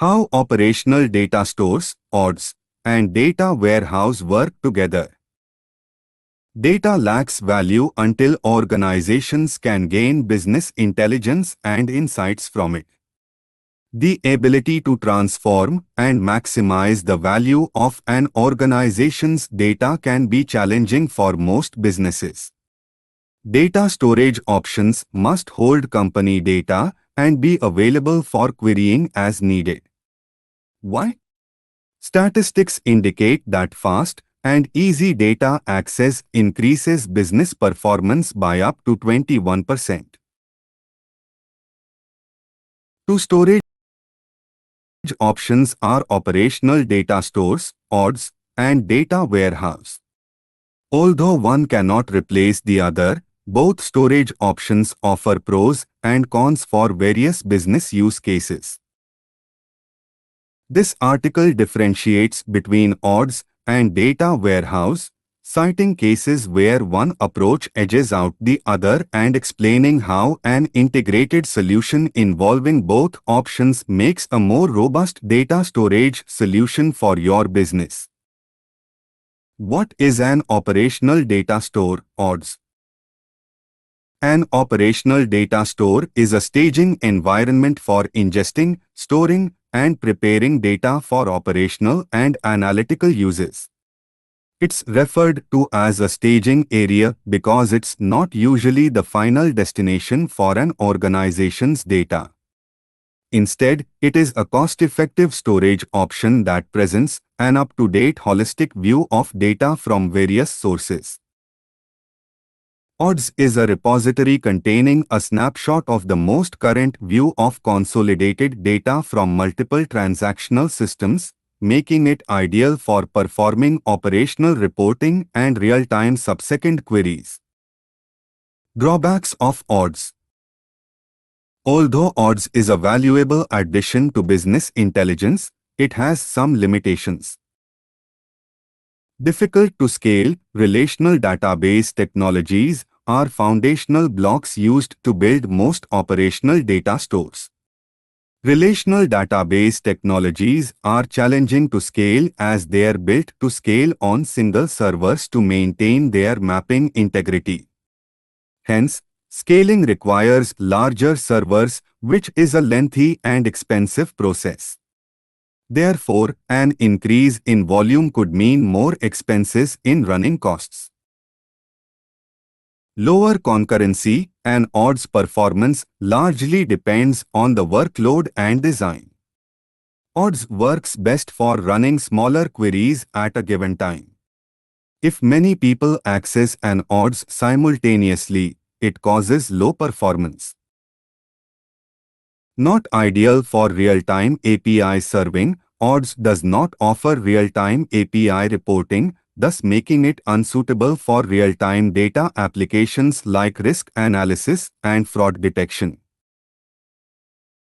How operational data stores, ODS, and data warehouse work together. Data lacks value until organizations can gain business intelligence and insights from it. The ability to transform and maximize the value of an organization's data can be challenging for most businesses. Data storage options must hold company data and be available for querying as needed. Why? Statistics indicate that fast and easy data access increases business performance by up to 21%. Two storage options are operational data stores, ODS, and data warehouse. Although one cannot replace the other, both storage options offer pros and cons for various business use cases. This article differentiates between ODS and data warehouse, citing cases where one approach edges out the other and explaining how an integrated solution involving both options makes a more robust data storage solution for your business. What is an operational data store, ODS? An operational data store is a staging environment for ingesting, storing, and preparing data for operational and analytical uses. It's referred to as a staging area because it's not usually the final destination for an organization's data. Instead, it is a cost-effective storage option that presents an up-to-date holistic view of data from various sources. ODS is a repository containing a snapshot of the most current view of consolidated data from multiple transactional systems, making it ideal for performing operational reporting and real-time subsequent queries. Drawbacks of ODS. Although ODS is a valuable addition to business intelligence, it has some limitations. Difficult to scale, relational database technologies are foundational blocks used to build most operational data stores. Relational database technologies are challenging to scale as they are built to scale on single servers to maintain their mapping integrity. Hence, scaling requires larger servers, which is a lengthy and expensive process. Therefore, an increase in volume could mean more expenses in running costs. Lower concurrency and ODS performance largely depends on the workload and design. ODS works best for running smaller queries at a given time. If many people access an ODS simultaneously, it causes low performance. Not ideal for real-time API serving, ODS does not offer real-time API reporting, thus making it unsuitable for real-time data applications like risk analysis and fraud detection.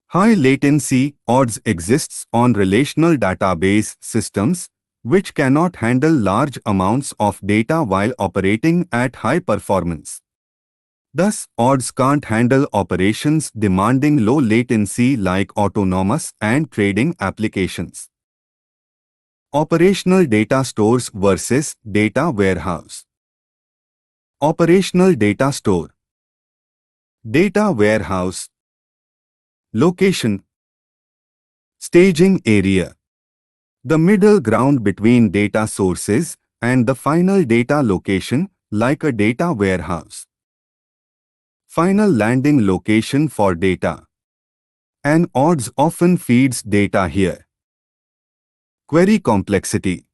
High latency ODS exists on relational database systems, which cannot handle large amounts of data while operating at high performance. Thus, ODS can't handle operations demanding low latency like autonomous and trading applications. Operational data stores versus data warehouse. Operational data store. Data warehouse. Location. Staging area. The middle ground between data sources and the final data location, like a data warehouse. Final landing location for data. An ODS often feeds data here. Query complexity.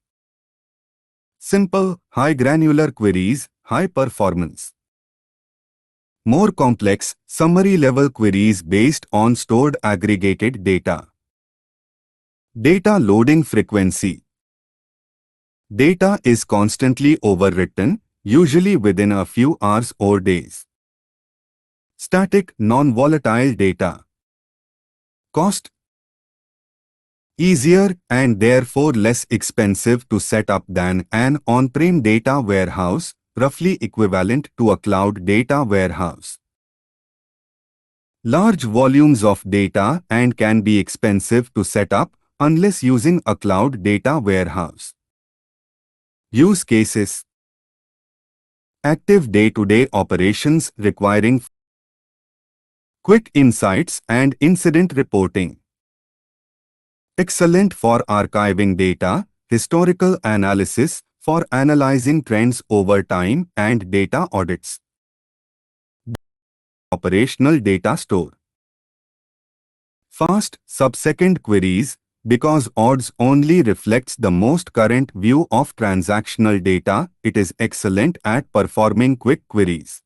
Simple, high granular queries, high performance. More complex, summary level queries based on stored aggregated data. Data loading frequency. Data is constantly overwritten, usually within a few hours or days. Static, non-volatile data. Cost. Easier and therefore less expensive to set up than an on-prem data warehouse, roughly equivalent to a cloud data warehouse. large volumes of data and can be expensive to set up unless using a cloud data warehouse. Use cases: active day-to-day operations requiring quick insights and incident reporting. Excellent for archiving data, historical analysis, for analyzing trends over time and data audits. Operational data store. Fast, sub-second queries, because odds only reflects the most current view of transactional data, it is excellent at performing quick queries.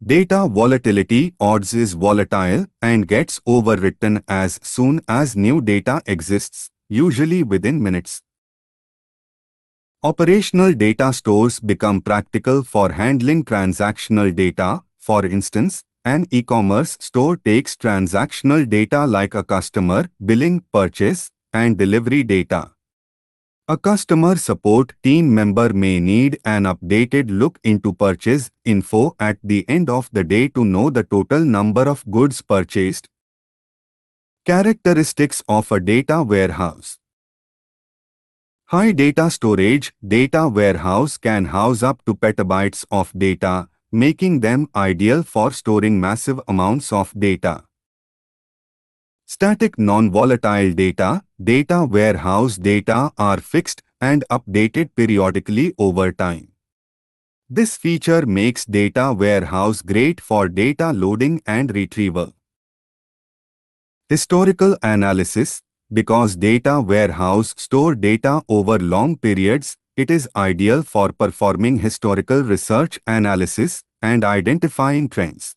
Data volatility: odds is volatile and gets overwritten as soon as new data exists, usually within minutes. Operational data stores become practical for handling transactional data. For instance, an e-commerce store takes transactional data like a customer, billing, purchase, and delivery data. A customer support team member may need an updated look into purchase info at the end of the day to know the total number of goods purchased. Characteristics of a data warehouse. High data storage: data warehouse can house up to petabytes of data, making them ideal for storing massive amounts of data. Static non-volatile data: data warehouse data are fixed and updated periodically over time. This feature makes data warehouse great for data loading and retrieval. Historical analysis: because data warehouse store data over long periods, it is ideal for performing historical research analysis and identifying trends.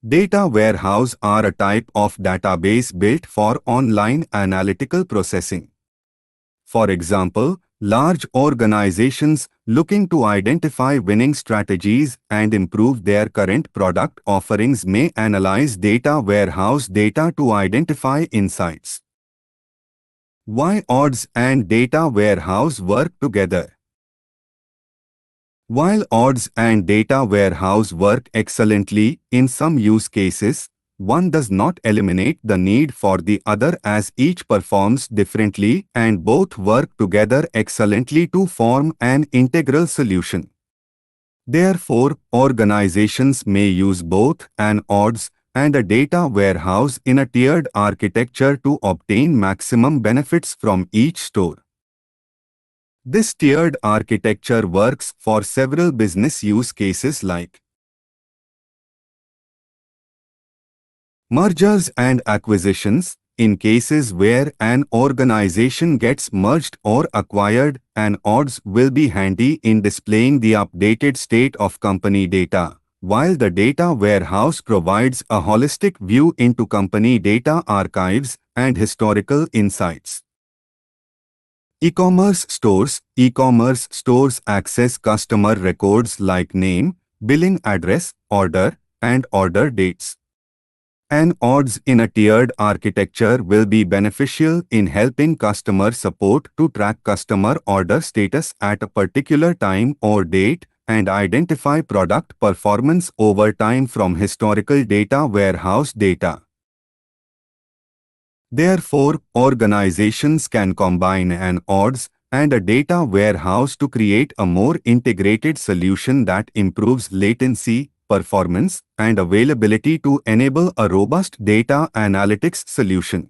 Data warehouse are a type of database built for online analytical processing. For example, large organizations looking to identify winning strategies and improve their current product offerings may analyze data warehouse data to identify insights. Why odds and data warehouse work together? While odds and data warehouse work excellently in some use cases, one does not eliminate the need for the other, as each performs differently and both work together excellently to form an integral solution. Therefore, organizations may use both an odds and a data warehouse in a tiered architecture to obtain maximum benefits from each store. This tiered architecture works for several business use cases like mergers and acquisitions. In cases where an organization gets merged or acquired, an odds will be handy in displaying the updated state of company data, while the data warehouse provides a holistic view into company data archives and historical insights. E-commerce stores. E-commerce stores access customer records like name, billing address, order, and order dates. An odds in a tiered architecture will be beneficial in helping customer support to track customer order status at a particular time or date and identify product performance over time from historical data warehouse data. Therefore, organizations can combine an odds and a data warehouse to create a more integrated solution that improves latency, performance, and availability to enable a robust data analytics solution.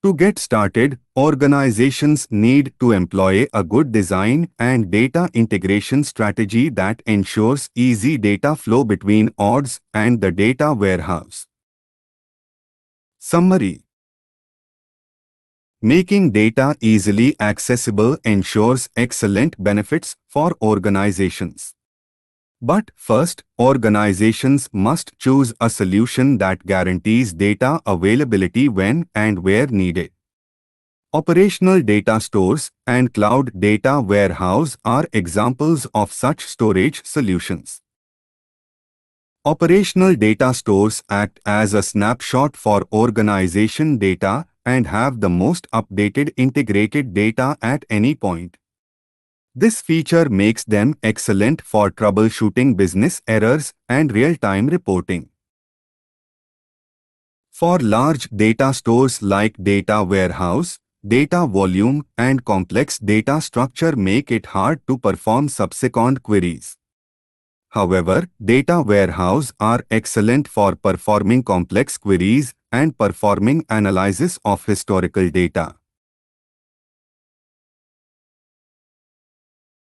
To get started, organizations need to employ a good design and data integration strategy that ensures easy data flow between odds and the data warehouse. Summary: making data easily accessible ensures excellent benefits for organizations. But first, organizations must choose a solution that guarantees data availability when and where needed. Operational data stores and cloud data warehouse are examples of such storage solutions. Operational data stores act as a snapshot for organization data and have the most updated integrated data at any point. This feature makes them excellent for troubleshooting business errors and real-time reporting. For large data stores like data warehouse, data volume and complex data structure make it hard to perform subsequent queries. However, data warehouse are excellent for performing complex queries and performing analysis of historical data.